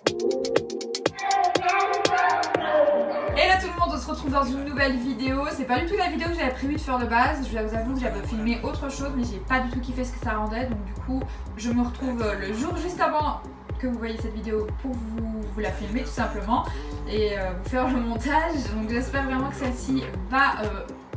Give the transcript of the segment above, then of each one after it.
Hello tout le monde, on se retrouve dans une nouvelle vidéo. C'est pas du tout la vidéo que j'avais prévu de faire de base. Je vous avoue que j'avais filmé autre chose, mais j'ai pas du tout kiffé ce que ça rendait. Donc du coup, je me retrouve le jour juste avant que vous voyez cette vidéo pour vous la filmer tout simplement et vous faire le montage. Donc j'espère vraiment que celle-ci va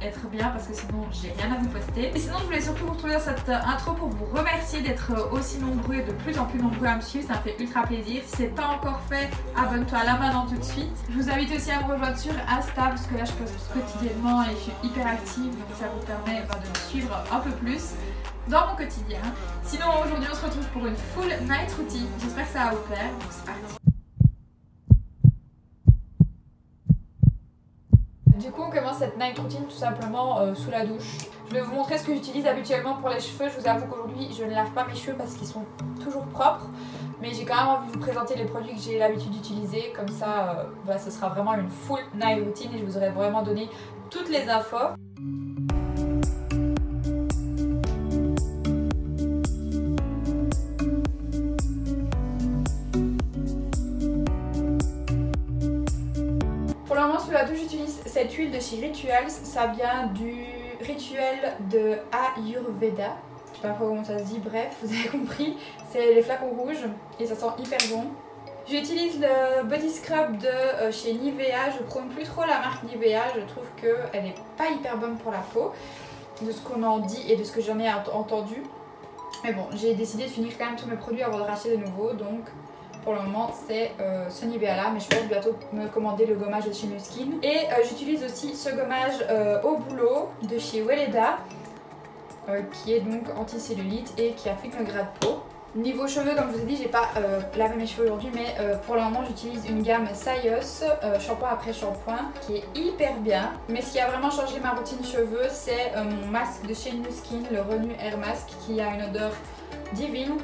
être bien parce que sinon j'ai rien à vous poster. Et sinon je voulais surtout vous retrouver dans cette intro pour vous remercier d'être aussi nombreux et de plus en plus nombreux à me suivre, ça me fait ultra plaisir. Si c'est pas encore fait, abonne-toi là maintenant tout de suite. Je vous invite aussi à me rejoindre sur Insta parce que là je poste quotidiennement et je suis hyper active, donc ça vous permet de me suivre un peu plus dans mon quotidien. Sinon aujourd'hui on se retrouve pour une full night routine, j'espère que ça va vous plaire, donc c'est parti. Du coup on commence cette night routine tout simplement sous la douche. Je vais vous montrer ce que j'utilise habituellement pour les cheveux. Je vous avoue qu'aujourd'hui je ne lave pas mes cheveux parce qu'ils sont toujours propres, mais j'ai quand même envie de vous présenter les produits que j'ai l'habitude d'utiliser. Comme ça ce sera vraiment une full night routine et je vous aurai vraiment donné toutes les infos. Pour le moment sous la douche j'utilise cette huile de chez Rituals, ça vient du rituel de Ayurveda, je sais pas comment ça se dit, bref vous avez compris, c'est les flacons rouges et ça sent hyper bon. J'utilise le body scrub de chez Nivea, je prône plus trop la marque Nivea, je trouve qu'elle n'est pas hyper bonne pour la peau, de ce qu'on en dit et de ce que j'en ai entendu. Mais bon, j'ai décidé de finir quand même tous mes produits avant de racheter de nouveau, donc pour le moment c'est ce Nivea là, mais je pense bientôt me commander le gommage de chez Nu Skin. Et j'utilise aussi ce gommage au boulot de chez Weleda, qui est donc anti-cellulite et qui affecte le gras de peau. Niveau cheveux, comme je vous ai dit, j'ai pas lavé mes cheveux aujourd'hui, mais pour le moment j'utilise une gamme Sayos, shampoing après shampoing, qui est hyper bien. Mais ce qui a vraiment changé ma routine cheveux, c'est mon masque de chez Nu Skin, le Renew Air Mask, qui a une odeur divine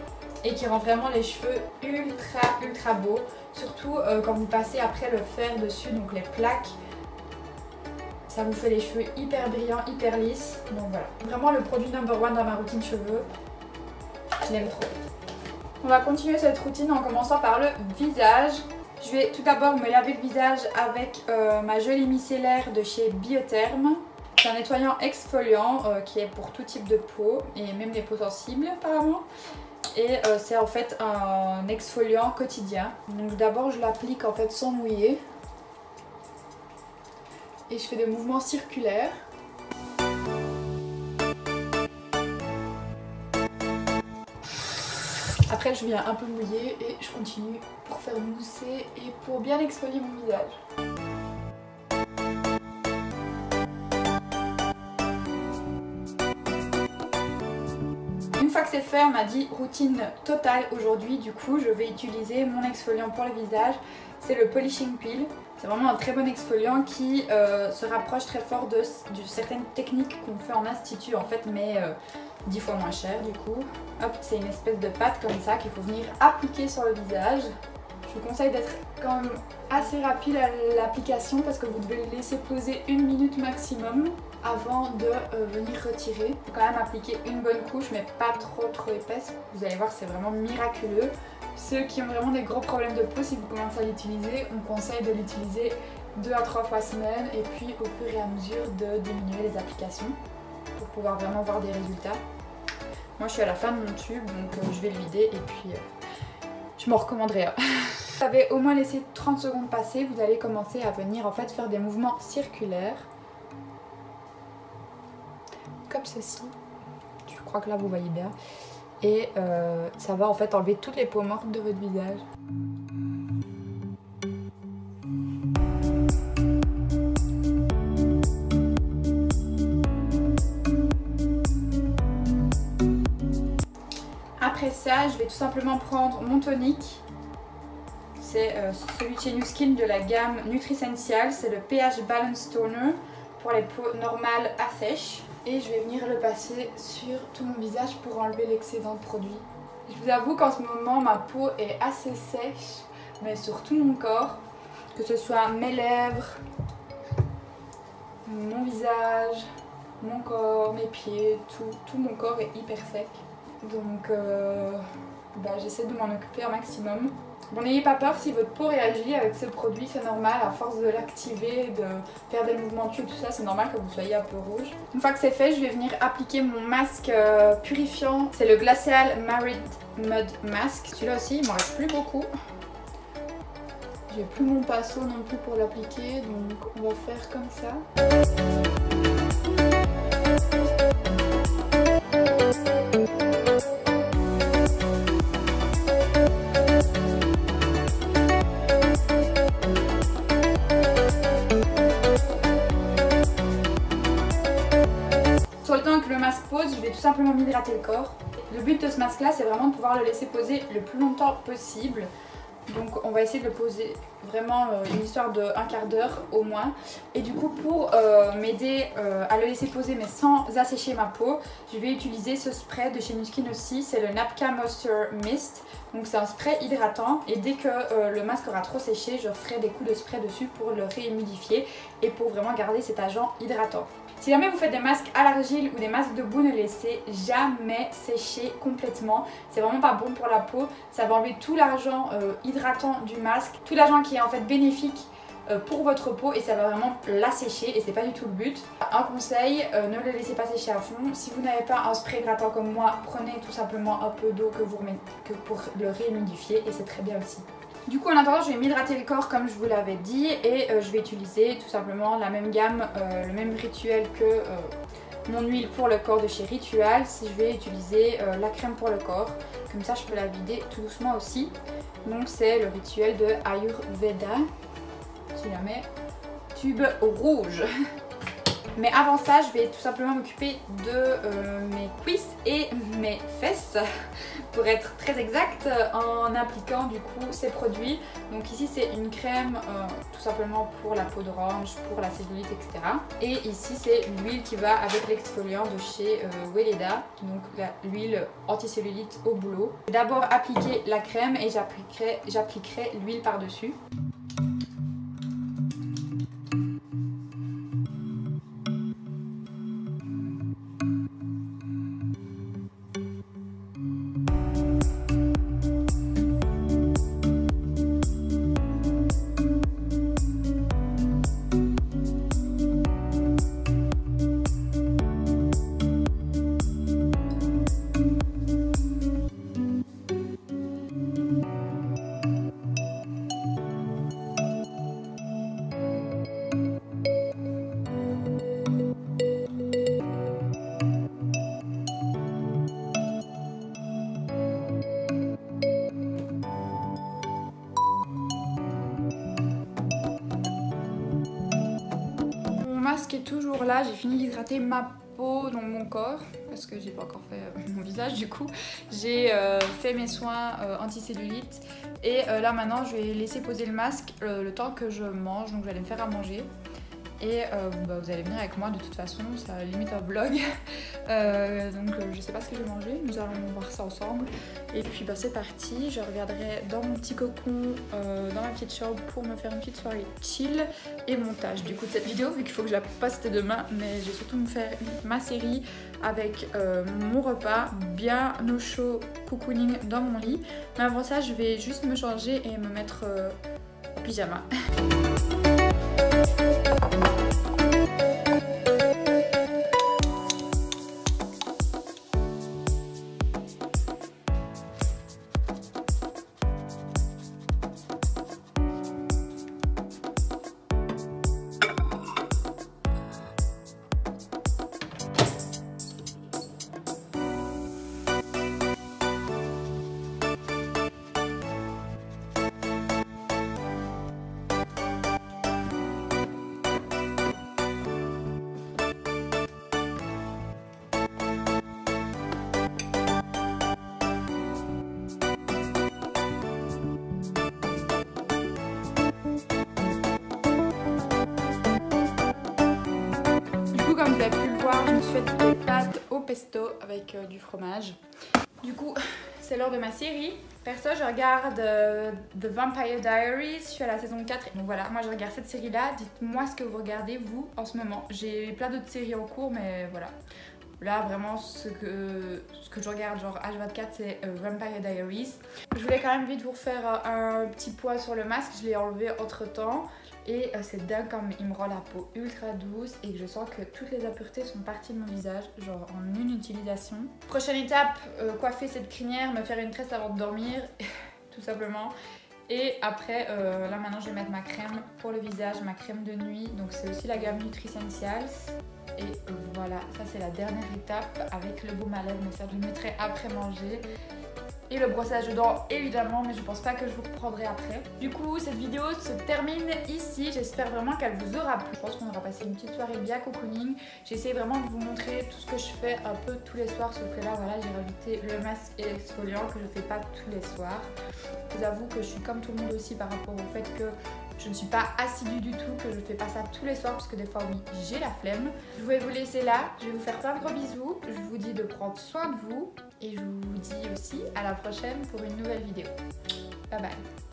et qui rend vraiment les cheveux ultra beaux, surtout quand vous passez après le fer dessus, donc les plaques. Ça vous fait les cheveux hyper brillants, hyper lisses, donc voilà. Vraiment le produit number one dans ma routine cheveux, je l'aime trop. On va continuer cette routine en commençant par le visage. Je vais tout d'abord me laver le visage avec ma gelée micellaire de chez Biotherm. C'est un nettoyant exfoliant qui est pour tout type de peau et même les peaux sensibles apparemment. Et c'est en fait un exfoliant quotidien. Donc d'abord je l'applique en fait sans mouiller. Et je fais des mouvements circulaires. Après je viens un peu mouiller et je continue pour faire mousser et pour bien exfolier mon visage. Une fois que c'est fait, on m'a dit routine totale aujourd'hui, du coup je vais utiliser mon exfoliant pour le visage, c'est le Polishing Peel. C'est vraiment un très bon exfoliant qui se rapproche très fort de certaines techniques qu'on fait en institut en fait, mais 10 fois moins cher du coup. Hop, c'est une espèce de pâte comme ça qu'il faut venir appliquer sur le visage. Je vous conseille d'être quand même assez rapide à l'application parce que vous devez le laisser poser 1 minute maximum avant de venir retirer. Il faut quand même appliquer une bonne couche mais pas trop épaisse. Vous allez voir, c'est vraiment miraculeux. Ceux qui ont vraiment des gros problèmes de peau, si vous commencez à l'utiliser, on conseille de l'utiliser 2 à 3 fois semaine et puis au fur et à mesure de diminuer les applications pour pouvoir vraiment voir des résultats. Moi je suis à la fin de mon tube donc je vais le vider et puis je m'en recommanderai un. Vous avez au moins laissé 30 secondes passer, vous allez commencer à venir en fait faire des mouvements circulaires. Comme ceci. Je crois que là vous voyez bien. Et ça va en fait enlever toutes les peaux mortes de votre visage. Après ça, je vais tout simplement prendre mon tonique. C'est celui de chez Nu Skin de la gamme Nutricential. C'est le pH Balance Toner pour les peaux normales à sèche. Et je vais venir le passer sur tout mon visage pour enlever l'excédent de produit. Je vous avoue qu'en ce moment ma peau est assez sèche, mais sur tout mon corps, que ce soit mes lèvres, mon visage, mon corps, mes pieds, tout mon corps est hyper sec. Donc j'essaie de m'en occuper un maximum. Bon, n'ayez pas peur si votre peau réagit avec ce produit, c'est normal, à force de l'activer, de faire des mouvements de cheveux, tout ça, c'est normal que vous soyez un peu rouge. Une fois que c'est fait, je vais venir appliquer mon masque purifiant. C'est le Glacial Marid Mud Mask. Celui-là aussi, il m'en reste plus beaucoup. J'ai plus mon pinceau non plus pour l'appliquer, donc on va faire comme ça. Sur le temps que le masque pose, je vais tout simplement m'hydrater le corps. Le but de ce masque là, c'est vraiment de pouvoir le laisser poser le plus longtemps possible. Donc on va essayer de le poser vraiment une histoire de un quart d'heure au moins. Et du coup pour m'aider à le laisser poser mais sans assécher ma peau, je vais utiliser ce spray de chez Nu Skin aussi, c'est le Napka Moisture Mist. Donc c'est un spray hydratant et dès que le masque aura trop séché, je ferai des coups de spray dessus pour le réhumidifier et pour vraiment garder cet agent hydratant. Si jamais vous faites des masques à l'argile ou des masques de boue, ne laissez jamais sécher complètement. C'est vraiment pas bon pour la peau. Ça va enlever tout l'agent hydratant du masque, tout l'agent qui est en fait bénéfique pour votre peau et ça va vraiment l'assécher et c'est pas du tout le but. Un conseil, ne le laissez pas sécher à fond. Si vous n'avez pas un spray hydratant comme moi, prenez tout simplement un peu d'eau que vous remettez pour le réhumidifier et c'est très bien aussi. Du coup en attendant je vais m'hydrater le corps comme je vous l'avais dit et je vais utiliser tout simplement la même gamme, le même rituel que mon huile pour le corps de chez Rituals. Je vais utiliser la crème pour le corps, comme ça je peux la vider tout doucement aussi. Donc c'est le rituel de Ayurveda, si jamais tube rouge. Mais avant ça, je vais tout simplement m'occuper de mes cuisses et mes fesses, pour être très exact, en appliquant du coup ces produits. Donc ici c'est une crème tout simplement pour la peau d'orange, pour la cellulite, etc. Et ici c'est l'huile qui va avec l'exfoliant de chez Weleda, donc l'huile anti-cellulite au bouleau. D'abord appliquer la crème et j'appliquerai l'huile par-dessus. Masque est toujours là, j'ai fini d'hydrater ma peau, donc mon corps, parce que j'ai pas encore fait mon visage du coup. J'ai fait mes soins anti-cellulite et là maintenant je vais laisser poser le masque le temps que je mange, donc je vais aller me faire à manger. Et vous allez venir avec moi de toute façon, ça limite un vlog. Donc je sais pas ce que je vais manger, nous allons voir ça ensemble. Et puis c'est parti, je reviendrai dans mon petit cocon, dans ma petite chambre pour me faire une petite soirée chill et montage du coup de cette vidéo, vu qu'il faut que je la poste demain. Mais je vais surtout me faire ma série avec mon repas, bien au chaud, cocooning dans mon lit. Mais avant ça, je vais juste me changer et me mettre en pyjama. Comme vous avez pu le voir, je me suis fait des pâtes au pesto avec du fromage. Du coup, c'est l'heure de ma série. Perso, je regarde The Vampire Diaries, je suis à la saison 4. Donc voilà, moi je regarde cette série-là. Dites-moi ce que vous regardez, vous, en ce moment. J'ai plein d'autres séries en cours, mais voilà. Là vraiment ce que je regarde genre H24 c'est Vampire Diaries. Je voulais quand même vite vous refaire un petit point sur le masque, je l'ai enlevé entre temps. Et c'est dingue comme il me rend la peau ultra douce et que je sens que toutes les impuretés sont parties de mon visage, genre en une utilisation. Prochaine étape, coiffer cette crinière, me faire une tresse avant de dormir, tout simplement. Et après, là maintenant je vais mettre ma crème pour le visage, ma crème de nuit. Donc c'est aussi la gamme Nutricentials. Et voilà, ça c'est la dernière étape avec le baume à lèvres, mais ça je le mettrai après manger. Et le brossage de dents évidemment, mais je pense pas que je vous reprendrai après. Du coup cette vidéo se termine ici, j'espère vraiment qu'elle vous aura plu. Je pense qu'on aura passé une petite soirée bien cocooning. J'essaie vraiment de vous montrer tout ce que je fais un peu tous les soirs, sauf que là voilà j'ai rajouté le masque et l'exfoliant que je fais pas tous les soirs. Je vous avoue que je suis comme tout le monde aussi par rapport au fait que je ne suis pas assidue du tout, que je fais pas ça tous les soirs parce que des fois oui j'ai la flemme. Je vais vous laisser là, je vais vous faire plein de gros bisous, je vous dis de prendre soin de vous et je vous dis aussi à la prochaine pour une nouvelle vidéo. Bye bye.